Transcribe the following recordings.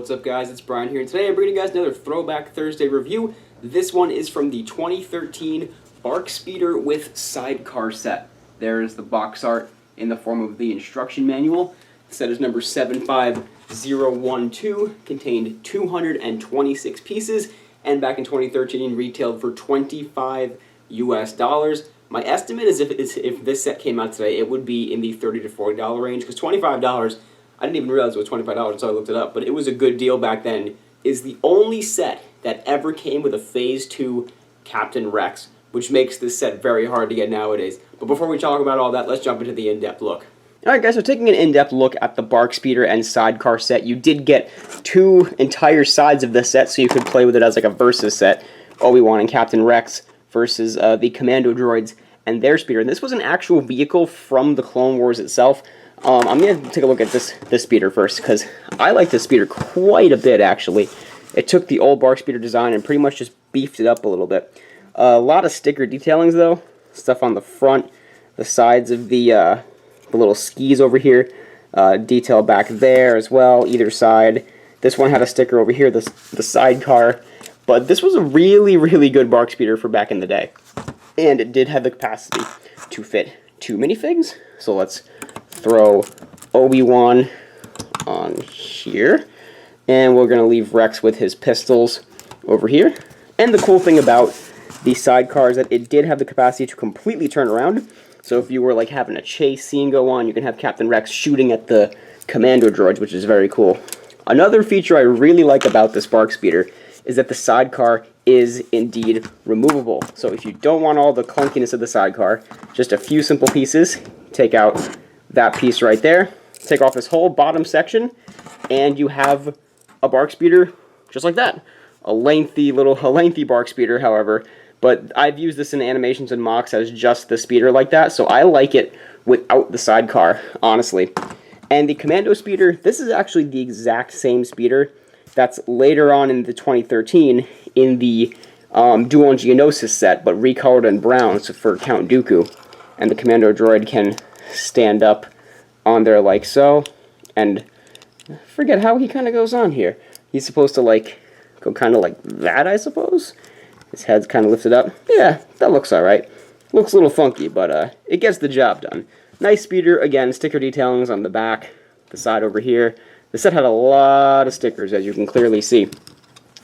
What's up, guys? It's Brian here, and today I'm bringing you guys another Throwback Thursday review. This one is from the 2013 BARC Speeder with Sidecar set. There is the box art in the form of the instruction manual. The set is number 75012, contained 226 pieces, and back in 2013 retailed for $25 US. My estimate is if this set came out today, it would be in the $30 to $40 range, because $25, I didn't even realize it was $25 until I looked it up, but it was a good deal back then. Is the only set that ever came with a Phase 2 Captain Rex, which makes this set very hard to get nowadays. But before we talk about all that, let's jump into the in-depth look. Alright guys, so taking an in-depth look at the BARC Speeder and Sidecar set, you did get two entire sides of the set, so you could play with it as like a versus set. Obi-Wan and Captain Rex versus the Commando droids and their speeder. And this was an actual vehicle from the Clone Wars itself. I'm going to take a look at this speeder first, because I like this speeder quite a bit, actually. It took the old BARC Speeder design and pretty much just beefed it up a little bit. A lot of sticker detailings, though. Stuff on the front, the sides of the little skis over here. Detail back there as well, either side. This one had a sticker over here, the sidecar. But this was a really, really good BARC Speeder for back in the day. And it did have the capacity to fit two minifigs. So let's throw Obi-Wan on here, and we're going to leave Rex with his pistols over here. And the cool thing about the sidecar is that it did have the capacity to completely turn around, so if you were like having a chase scene go on, you can have Captain Rex shooting at the Commando droids, which is very cool. Another feature I really like about this BARC Speeder is that the sidecar is indeed removable. So if you don't want all the clunkiness of the sidecar, just a few simple pieces, take out that piece right there, take off this whole bottom section, and you have a BARC Speeder just like that. A lengthy BARC Speeder, however, but I've used this in animations and mocks as just the speeder like that, so I like it without the sidecar, honestly. And the Commando Speeder, this is actually the exact same speeder that's later on in the 2013 in the Dual Geonosis set, but recolored in brown for Count Dooku. And the Commando droid can stand up on there like so, and I forget how he kind of goes on here. He's supposed to like go kind of like that, I suppose. His head's kind of lifted up. Yeah, that looks alright. Looks a little funky, but it gets the job done. Nice speeder. Again, sticker detailings on the back, the side over here. The set had a lot of stickers, as you can clearly see.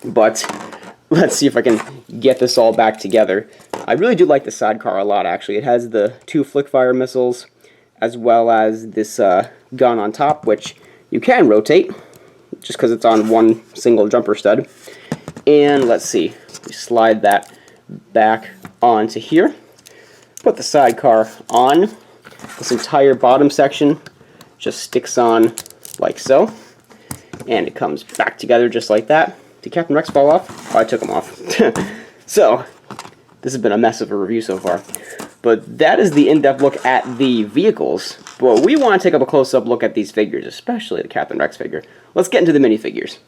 But let's see if I can get this all back together. I really do like the sidecar a lot, actually. It has the two flick-fire missiles, as well as this gun on top, which you can rotate, just because it's on one single jumper stud. And let's see, we slide that back onto here, put the sidecar on. This entire bottom section just sticks on like so, and it comes back together just like that. Did Captain Rex fall off? Oh, I took him off. So, this has been a mess of a review so far. But that is the in-depth look at the vehicles. But we want to take up a close-up look at these figures, especially the Captain Rex figure. Let's get into the minifigures.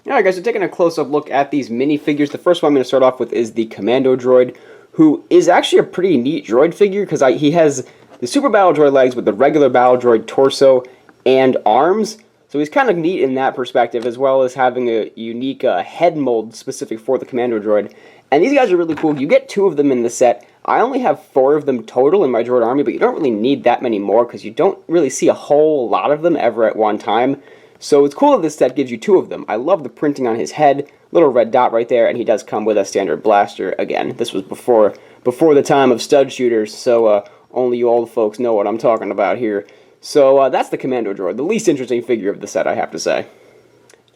Alright guys, so taking a close-up look at these minifigures, the first one I'm going to start off with is the Commando droid, who is actually a pretty neat droid figure, because he has the Super Battle Droid legs with the regular Battle Droid torso and arms. So he's kind of neat in that perspective, as well as having a unique head mold specific for the Commando droid. And these guys are really cool. You get two of them in the set. I only have 4 of them total in my droid army, but you don't really need that many more because you don't really see a whole lot of them ever at one time. So it's cool that this set gives you 2 of them. I love the printing on his head, little red dot right there, and he does come with a standard blaster. Again, this was before the time of stud shooters, so only you old folks know what I'm talking about here. So that's the Commando droid, the least interesting figure of the set, I have to say.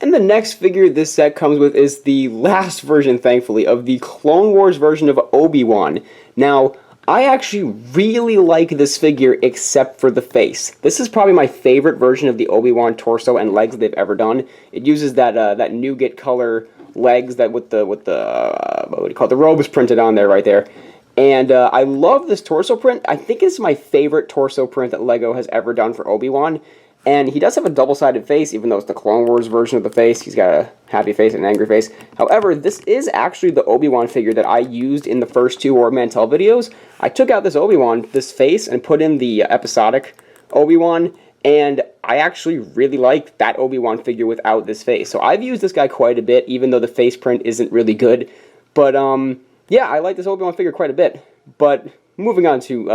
And the next figure this set comes with is the last version, thankfully, of the Clone Wars version of Obi-Wan. Now, I actually really like this figure except for the face. This is probably my favorite version of the Obi-Wan torso and legs they've ever done. It uses that nougat color legs that with the what do you call it? The robes printed on there right there. And I love this torso print. I think it's my favorite torso print that LEGO has ever done for Obi-Wan. And he does have a double-sided face, even though it's the Clone Wars version of the face. He's got a happy face and an angry face. However, this is actually the Obi-Wan figure that I used in the first 2 Orb Mantell videos. I took out this Obi-Wan, this face, and put in the episodic Obi-Wan, And I actually really like that Obi-Wan figure without this face. So I've used this guy quite a bit, even though the face print isn't really good. But, yeah, I like this Obi-Wan figure quite a bit. But moving on to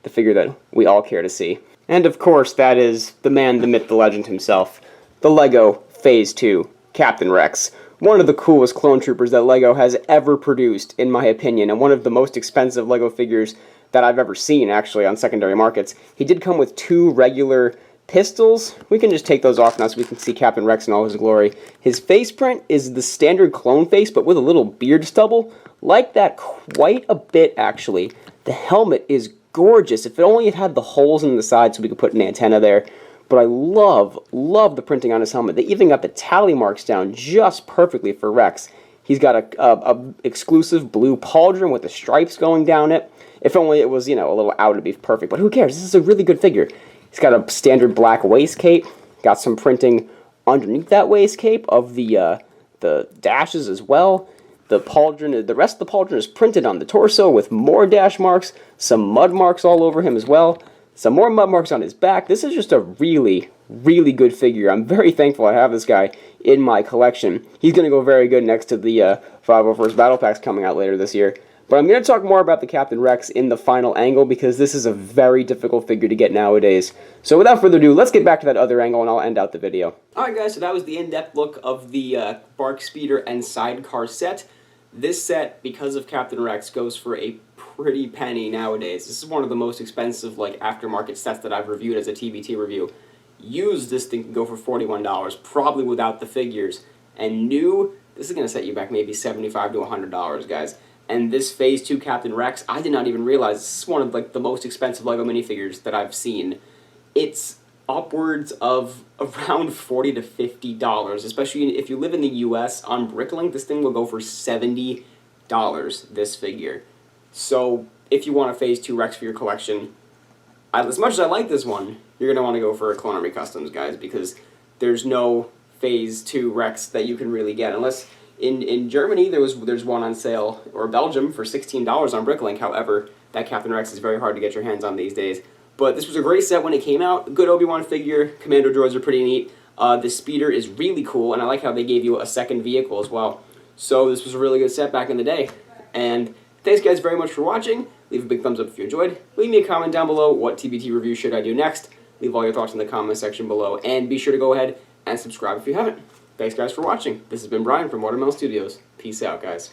the figure that we all care to see. And, of course, that is the man, the myth, the legend himself. The LEGO Phase 2 Captain Rex. One of the coolest clone troopers that LEGO has ever produced, in my opinion. And one of the most expensive LEGO figures that I've ever seen, actually, on secondary markets. He did come with 2 regular pistols. We can just take those off now so we can see Captain Rex in all his glory. His face print is the standard clone face, but with a little beard stubble. Like that quite a bit, actually. The helmet is gorgeous. If it only had the holes in the side so we could put an antenna there. But I love the printing on his helmet. They even got the tally marks down just perfectly for Rex. He's got a exclusive blue pauldron with the stripes going down it. If only it was, you know, a little out to be perfect. But who cares? This is a really good figure. He's got a standard black waist cape. Got some printing underneath that waist cape of the dashes as well. The pauldron, the rest of the pauldron is printed on the torso with more dash marks, some mud marks all over him as well, some more mud marks on his back. This is just a really good figure. I'm very thankful I have this guy in my collection. He's going to go very good next to the 501st Battle Packs coming out later this year. But I'm going to talk more about the Captain Rex in the final angle because this is a very difficult figure to get nowadays. So without further ado, let's get back to that other angle and I'll end out the video. Alright guys, so that was the in-depth look of the BARC Speeder and Sidecar set. This set, because of Captain Rex, goes for a pretty penny nowadays. This is one of the most expensive like aftermarket sets that I've reviewed as a TBT review. Used, this thing can go for $41, probably without the figures. And new, this is going to set you back maybe $75 to $100, guys. And this Phase 2 Captain Rex, I did not even realize this is one of like the most expensive LEGO minifigures that I've seen. It's upwards of around $40 to $50, especially if you live in the US. On Bricklink, this thing will go for $70, this figure. So if you want a Phase 2 Rex for your collection, as much as I like this one, you're going to want to go for a Clone Army Customs, guys, because there's no Phase 2 Rex that you can really get, unless in Germany there's one on sale, or Belgium for $16 on Bricklink. However, that Captain Rex is very hard to get your hands on these days. But this was a great set when it came out. Good Obi-Wan figure. Commando droids are pretty neat. The speeder is really cool, and I like how they gave you a second vehicle as well. So this was a really good set back in the day. And thanks guys very much for watching. Leave a big thumbs up if you enjoyed. Leave me a comment down below. What TBT review should I do next? Leave all your thoughts in the comment section below. And be sure to go ahead and subscribe if you haven't. Thanks guys for watching. This has been Brian from Watermelon Studios. Peace out, guys.